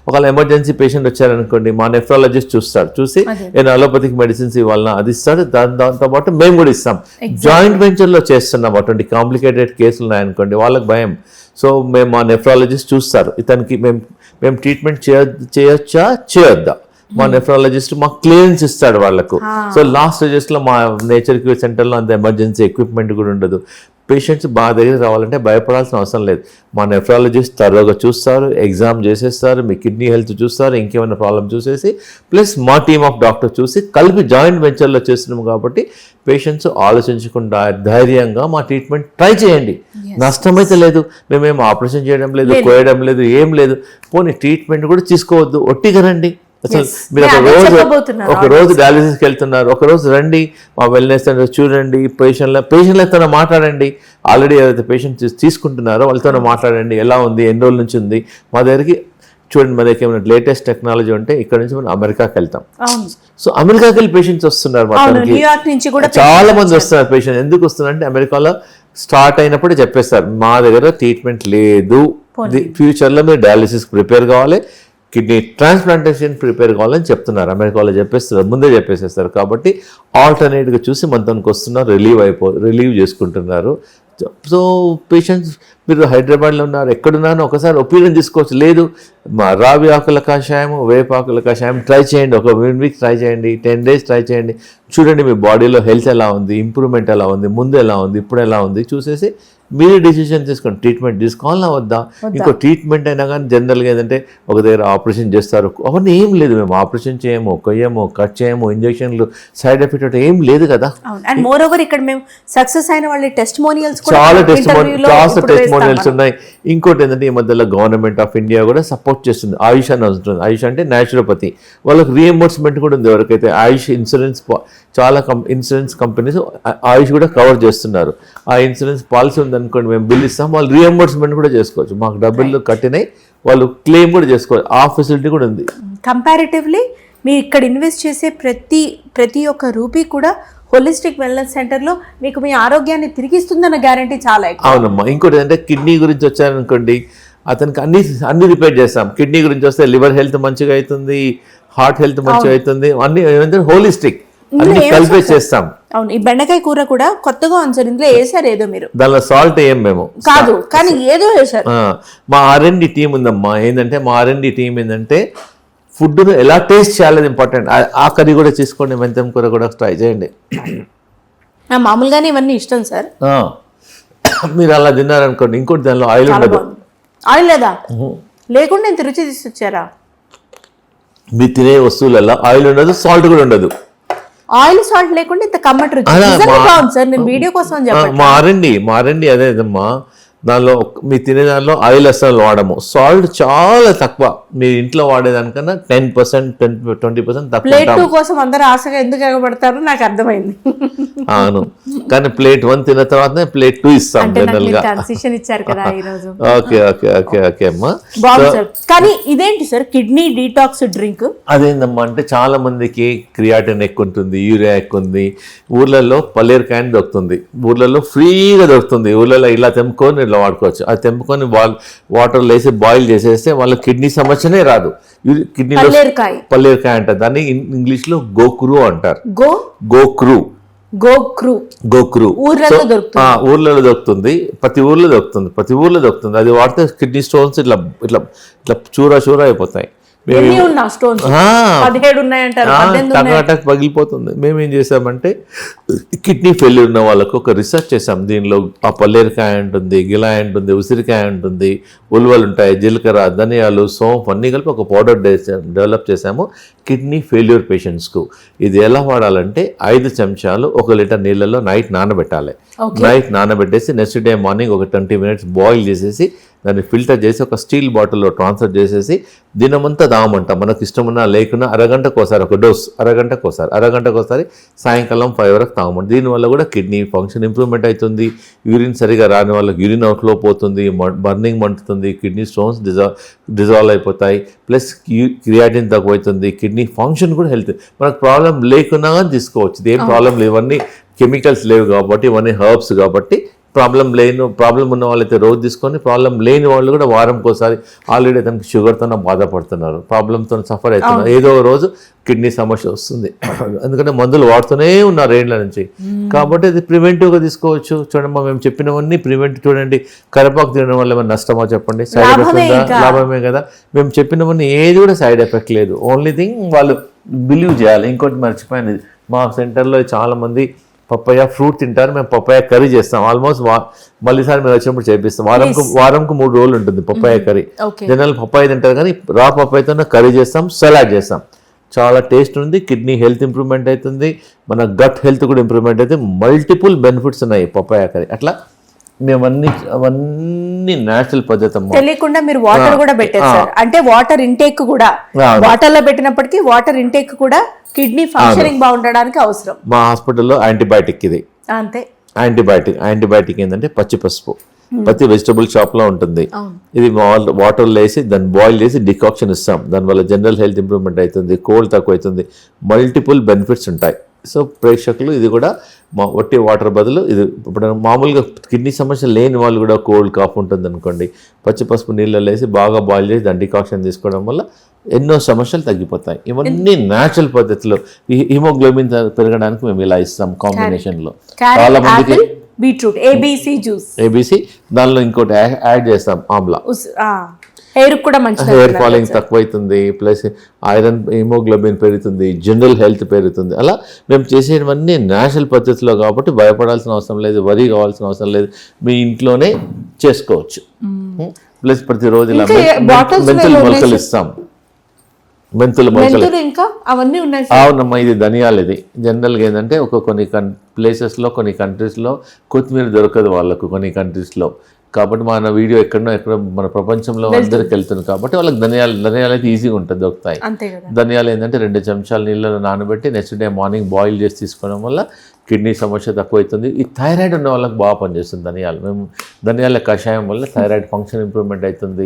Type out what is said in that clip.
ఒకవేళ emergency patient వచ్చారనుకోండి, మా నెఫ్రాలజిస్ట్ చూసి నేను అలోపతిక్ మెడిసిన్స్ ఇవ్వాలన్నా అది ఇస్తాడు. దాంతో పాటు మేము కూడా ఇస్తాం. జాయింట్ వెంచర్లో చేస్తున్నాం. అటువంటి కాంప్లికేటెడ్ కేసులు ఉన్నాయనుకోండి, వాళ్ళకి భయం. సో మేము మా నెఫ్రాలజిస్ట్ చూస్తారు, ఇతనికి మేము ట్రీట్మెంట్ చేయొచ్చా చేయొద్దా. మా నెఫ్రాలజిస్ట్ మా క్లియరెన్స్ ఇస్తాడు వాళ్ళకు. సో లాస్ట్ స్టేజెస్లో మా నేచర్ క్యూర్ సెంటర్లో అంత ఎమర్జెన్సీ ఎక్విప్మెంట్ కూడా ఉండదు. పేషెంట్స్ బాగా దగ్గర రావాలంటే భయపడాల్సిన అవసరం లేదు. మా నెఫ్రాలజిస్ట్ త్వరగా చూస్తారు, ఎగ్జామ్ చేసేస్తారు, మీ కిడ్నీ హెల్త్ చూస్తారు, ఇంకేమైనా ప్రాబ్లం చూసేసి ప్లస్ మా టీమ్ ఆఫ్ డాక్టర్ చూసి కలిపి జాయింట్ వెంచర్లో చేస్తున్నాము. కాబట్టి పేషెంట్స్ ఆలోచించకుండా ధైర్యంగా మా ట్రీట్మెంట్ ట్రై చేయండి. నష్టమైతే లేదు, మేమేం ఆపరేషన్ చేయడం లేదు, కోయడం లేదు, ఏం లేదు. పోనీ ట్రీట్మెంట్ కూడా తీసుకోవద్దు, ఒట్టిగా రండి. అసలు మీరు ఒక రోజు డయాలిసిస్కి వెళ్తున్నారు, ఒక రోజు రండి మా వెల్నెస్ సెంటర్ చూడండి, పేషెంట్లతో మాట్లాడండి. ఆల్రెడీ ఏదైతే పేషెంట్ తీసుకుంటున్నారో వాళ్ళతో మాట్లాడండి, ఎలా ఉంది, ఎన్ని రోజుల నుంచి ఉంది. మా దగ్గరికి చూడండి, మన దగ్గర ఏమైనా లేటెస్ట్ టెక్నాలజీ ఉంటే ఇక్కడ నుంచి మనం అమెరికాకి వెళ్తాం. సో అమెరికాకి వెళ్ళి పేషెంట్స్ వస్తున్నారు, చాలా మంది వస్తున్నారు పేషెంట్. ఎందుకు వస్తున్నారు అంటే అమెరికాలో స్టార్ట్ అయినప్పుడు చెప్పేస్తారు మా దగ్గర ట్రీట్మెంట్ లేదు, ఫ్యూచర్లో మీరు డయాలిసిస్ ప్రిపేర్ కావాలి, కిడ్నీ ట్రాన్స్ప్లాంటేషన్ ప్రిపేర్ కావాలని చెప్తున్నారు. అమెరికాలో చెప్పేస్తారు, ముందే చెప్పేసేస్తారు. కాబట్టి ఆల్టర్నేట్గా చూసి మనతోనికి వస్తున్నారు, రిలీవ్ చేసుకుంటున్నారు. సో పేషెంట్స్ మీరు హైదరాబాద్లో ఉన్నారు, ఎక్కడున్నారో ఒకసారి ఒపీనియన్ తీసుకోవచ్చు. లేదు మా రావి ఆకుల కషాయం, వేపాకుల కషాయం ట్రై చేయండి, ఒక 1 వీక్ ట్రై చేయండి, 10 days ట్రై చేయండి. చూడండి మీ బాడీలో హెల్త్ ఎలా ఉంది, ఇంప్రూవ్మెంట్ ఎలా ఉంది, ముందు ఎలా ఉంది, ఇప్పుడు ఎలా ఉంది చూసేసి మీరే డిసిషన్ తీసుకోండి. ట్రీట్మెంట్ తీసుకోవాలన్నా వద్దా. ఇంకో ట్రీట్మెంట్ అయినా కానీ జనరల్గా ఏంటంటే ఒక దగ్గర ఆపరేషన్ చేస్తారు, అవన్నీ ఏం లేదు. మేము ఆపరేషన్ చేయము, కొయ్యము, కట్ చేయము, ఇంజక్షన్లు సైడ్ ఎఫెక్ట్ ఏం లేదు కదా. అండ్ మోర్ ఓవర్ ఇక్కడ మేము సక్సెస్ అయిన వాళ్ళ టెస్టిమోనియల్స్ చాలా టెస్టిమోనియల్స్ ఉన్నాయి. ఇంకోటి ఏంటంటే ఈ మధ్యలో గవర్నమెంట్ ఆఫ్ ఇండియా కూడా సపోర్ట్ చేస్తుంది. ఆయుష్ అని వస్తుంది. ఆయుష్ అంటే న్యాచురోపతి, వాళ్ళకి రీఎంబర్స్మెంట్ కూడా ఉంది. ఎవరికైతే ఆయుష్ ఇన్సూరెన్స్, చాలా ఇన్సూరెన్స్ కంపెనీస్ ఆయుష్ కూడా కవర్ చేస్తున్నారు. ఆ ఇన్సూరెన్స్ పాలసీ ఉందనుకోండి, మేము బిల్ ఇస్తాం, వాళ్ళు రీఎంబర్స్మెంట్ కూడా చేసుకోవచ్చు. మాకు డబ్బులు కట్టినాయి, వాళ్ళు క్లెయిమ్ కూడా చేసుకోవచ్చు. ఆ ఫెసిలిటీ కూడా ఉంది. కంపారిటివ్లీ మీరు ఇక్కడ ఇన్వెస్ట్ చేసే ప్రతి ఒక్క రూపీ కూడా హోలిస్టిక్ వెల్నెస్ సెంటర్లో మీకు మీ ఆరోగ్యాన్ని తిరిగిస్తుందన్న గ్యారంటీ చాలా ఎక్కువ. అవునమ్మా. ఇంకోటి ఏంటంటే కిడ్నీ గురించి వచ్చారనుకోండి, అతనికి అన్ని రిపేర్ చేస్తాం. కిడ్నీ గురించి వస్తే లివర్ హెల్త్ మంచిగా అవుతుంది, హార్ట్ హెల్త్ మంచిగా అవుతుంది. అన్ని ఏమంటే హోలిస్టిక్ అన్ని కలిపే చేస్తాం. అవును. ఈ బెండకాయ కూర కూడా కొత్తగా ఉంది, ఇందులో వేసారు ఏదో మీరు. దానిలో సాల్ట్ ఏం మేము కాదు, కానీ ఏదో వేసారు. మా R&D టీం ఉందమ్మా. ఏంటంటే మా R&D టీం ఏంటంటే ఫుడ్ను ఎలా టేస్ట్ చేయాలని ఇంపార్టెంట్. ఆ కర్రీ కూడా తీసుకోండి, మెంతం కూర కూడా ట్రై చేయండి. మామూలుగానే ఇవన్నీ ఇష్టం సార్. మీరు అలా తిన్నారనుకోండి. ఇంకోటి దానిలో ఆయిల్ ఉండదు. ఆయిల్ లేదా? లేకుండా ఇంత రుచి తీసుకొచ్చారా? మీరు తినే వస్తువులలో ఆయిల్ ఉండదు, సాల్ట్ కూడా ఉండదు. ఆయిల్ సాల్ట్ లేకుండా ఇంత కమ్మటి రుచి బాగుంది సార్. నేను వీడియో కోసం చెప్పండి. మా R&D అదేదమ్మా. దానిలో మీ తినే దానిలో ఆయిల్ అసలు వాడము, సాల్ట్ చాలా తక్కువ. మీరు ఇంట్లో వాడేదానికన్నా 10%, 20% తక్కువ. ప్లేట్ 2 కోసం అందరూ ఆశగా ఎందుకు ఎగబడతారో నాకు అర్థమైంది. అవును, కానీ ప్లేట్ 1 తిన్న తర్వాత ప్లేట్ 2 ఇస్తాం జనరల్ గా. కన్సెషన్ ఇచ్చారు కదా ఈ రోజు. ఓకే అమ్మా. కానీ ఇదేంటి సార్ కిడ్నీ డీటాక్స్ డ్రింక్? అదేందమ్మా అంటే చాలా మందికి క్రియాటిన్ ఎక్కువ ఉంటుంది, యూరియా ఎక్కువ ఉంది. ఊర్లలో పల్లేరుకాయని దొరుకుతుంది, ఊర్లలో ఫ్రీగా దొరుకుతుంది. ఊర్లలో ఇలా తెంపుకొని ఇలా వాడుకోవచ్చు. అది తెంపుకొని వాటర్లో వేసి బాయిల్ చేసేస్తే వాళ్ళ కిడ్నీ సమస్యనే రాదు. కిడ్నీలో పల్లేరుకాయ అంటారు దాన్ని, ఇంగ్లీష్ లో గోక్రూ అంటారు. గోక్రూ ఊర్లలో దొరుకుతుంది, ప్రతి ఊర్లో దొరుకుతుంది. అది వాడితే కిడ్నీ స్టోన్స్ ఇట్లా ఇట్లా ఇట్లా చూరా అయిపోతాయి. టకాటక్ పగిలిపోతుంది. మేమేం చేసామంటే కిడ్నీ ఫెయిల్యూర్ ఉన్న వాళ్ళకు ఒక రీసెర్చ్ చేసాం. దీనిలో ఆ పల్లేరుకాయ ఉంటుంది, గిలాయ ఉంటుంది, ఉసిరికాయ ఉంటుంది, ఉలువలు ఉంటాయి, జీలకర్ర, ధనియాలు, సోంపు అన్నీ కలిపి ఒక పౌడర్ డెవలప్ చేసాము కిడ్నీ ఫెయిల్యూర్ పేషెంట్స్కు. ఇది ఎలా వాడాలంటే 5 చెంచాలు 1 లీటర్ నీళ్ళల్లో నైట్ నానబెట్టాలి. నైట్ నానబెట్టేసి నెక్స్ట్ డే మార్నింగ్ ఒక 20 minutes బాయిల్ చేసేసి దాన్ని ఫిల్టర్ చేసి ఒక స్టీల్ బాటిల్లో ట్రాన్స్ఫర్ చేసేసి దినమంతా దామంట. మనకు ఇష్టమున్నా లేకున్నా అరగంటకోసారి ఒక డోస్, అరగంటకోసారి సాయంకాలం 5 వరకు తాగమంట. దీనివల్ల కూడా కిడ్నీ ఫంక్షన్ ఇంప్రూవ్మెంట్ అవుతుంది. యూరిన్ సరిగా రాని వాళ్ళకి యూరిన్ అవుట్లో పోతుంది, బర్నింగ్ మంటుతుంది, కిడ్నీ స్టోన్స్ డిజాల్వ్ అయిపోతాయి, ప్లస్ క్రియాటిన్ తక్కువవుతుంది, కిడ్నీ ఫంక్షన్ కూడా హెల్త్. మనకు ప్రాబ్లం లేకున్నా కానీ తీసుకోవచ్చు. ఇది ఏం ప్రాబ్లం లేవు, ఇవన్నీ కెమికల్స్ లేవు కాబట్టి, ఇవన్నీ హర్బ్స్ కాబట్టి ప్రాబ్లం ఉన్న వాళ్ళైతే రోజు తీసుకొని, ప్రాబ్లం లేని వాళ్ళు కూడా వారంకోసారి. ఆల్రెడీ అతనికి షుగర్తో బాధపడుతున్నారు, ప్రాబ్లంతో సఫర్ అవుతున్నారు, ఏదో ఒక రోజు కిడ్నీ సమస్య వస్తుంది. ఎందుకంటే మందులు వాడుతూనే ఉన్నారు ఏళ్ల నుంచి. కాబట్టి అది ప్రివెంటివ్గా తీసుకోవచ్చు. చూడమ్మా, మేము చెప్పినవన్నీ ప్రివెంటివ్. చూడండి, కరివేపాకు తినడం వల్ల ఏమైనా నష్టమా చెప్పండి? సైడ్ ఎఫెక్ట్ ఉందా? లాభమే కదా. మేము చెప్పినవన్నీ ఏది కూడా సైడ్ ఎఫెక్ట్ లేదు. ఓన్లీ థింగ్ వాళ్ళు బిలీవ్ చేయాలి. ఇంకోటి మర్చిపోయింది, మా సెంటర్లో చాలామంది పప్పాయ ఫ్రూట్ తింటారు. మేము పప్పాయ కర్రీ చేస్తాం. ఆల్మోస్ట్ మళ్ళీసారి మేము వచ్చినప్పుడు చేపిస్తాం. వారంకు 3 రోజులు ఉంటుంది పప్పాయ కర్రీ. జనరల్ పప్పాయ తింటారు, కానీ రా పప్పాయతో కర్రీ చేస్తాం, సలాడ్ చేస్తాం. చాలా టేస్ట్ ఉంది, కిడ్నీ హెల్త్ ఇంప్రూవ్మెంట్ అవుతుంది, మన గట్ హెల్త్ కూడా ఇంప్రూవ్మెంట్ అవుతుంది. మల్టిపుల్ బెనిఫిట్స్ ఉన్నాయి పప్పాయ కర్రీ. అట్లా మేము అవన్నీ న్యాచురల్ పద్ధతి. తెలియకుండా మీరు వాటర్ కూడా పెట్టేస్తారు, అంటే వాటర్ ఇంటేక్ కూడా వాటర్ లో పెట్టినప్పటికీ వాటర్ ఇంటేక్ కూడా కిడ్నీ ఫంక్షనింగ్ బాగుండడానికి అవసరం. మా హాస్పిటల్లో యాంటీబయాటిక్ ఇది, అంతే. యాంటీబయాటిక్ ఏంటంటే పచ్చి పసుపు. ప్రతి వెజిటబుల్ షాప్ లో ఉంటుంది. ఇది వాటర్లో వేసి దాన్ని బాయిల్ చేసి డికాక్షన్ ఇస్తాం. దానివల్ల జనరల్ హెల్త్ ఇంప్రూవ్మెంట్ అవుతుంది, కోల్డ్ తక్కువ అవుతుంది, మల్టిపుల్ బెనిఫిట్స్ ఉంటాయి. సో ప్రేక్షకులు ఇది కూడా ఒట్టి వాటర్ బదులు ఇది ఇప్పుడు మామూలుగా కిడ్నీ సమస్య లేని వాళ్ళు కూడా కోల్డ్ కాఫ్ ఉంటుంది అనుకోండి, పచ్చి పసుపు నీళ్ళలో వేసి బాగా బాయిల్ చేసి దాని డికాక్షన్ తీసుకోవడం వల్ల ఎన్నో సమస్యలు తగ్గిపోతాయి. ఇవన్నీ న్యాచురల్ పద్ధతిలో హిమోగ్లోబిన్ పెరగడానికి మేము ఇలా ఇస్తాం కాంబినేషన్లో. చాలా మందికి బీట్రూట్ ఏబీసీ దానిలో ఇంకోటి యాడ్ చేస్తాం, ఆమ్లా. హెయిర్ ఫాలింగ్ తక్కువ అవుతుంది, ప్లస్ ఐరన్ హిమోగ్లోబిన్ పెరుగుతుంది, జనరల్ హెల్త్ పెరుగుతుంది. అలా మేము చేసేవన్నీ నేచురల్ పద్ధతిలో కాబట్టి భయపడాల్సిన అవసరం లేదు, వరి కావాల్సిన అవసరం లేదు, మీ ఇంట్లోనే చేసుకోవచ్చు. ప్లస్ ప్రతిరోజు ఇలా మెంతులు మొలకలు ఇస్తాం. మెంతులు మొలకలు ఇంకా అవన్నీ ఉన్నాయి. అవునమ్మా, ఇది ధనియాలు. ఇది జనరల్గా ఏంటంటే కొన్ని ప్లేసెస్లో, కొన్ని కంట్రీస్లో కొత్తిమీర దొరకదు వాళ్ళకు, కొన్ని కంట్రీస్లో. కాబట్టి మన వీడియో ఎక్కడో మన ప్రపంచంలో అందరికి వెళ్తుంది కాబట్టి వాళ్ళకి ధనియాలు అయితే ఈజీగా ఉంటుంది, దొరుకుతాయి. ధనియాలు ఏంటంటే 2 చెంచాలు నీళ్ళలో నానబెట్టి నెక్స్ట్ డే మార్నింగ్ బాయిల్ చేసి తీసుకోవడం వల్ల కిడ్నీ సమస్య తక్కువ అవుతుంది. ఈ థైరాయిడ్ ఉన్న వాళ్ళకి బాగా పనిచేస్తుంది ధనియాలు. మేము ధనియాల కషాయం వల్ల థైరాయిడ్ ఫంక్షన్ ఇంప్రూవ్మెంట్ అవుతుంది.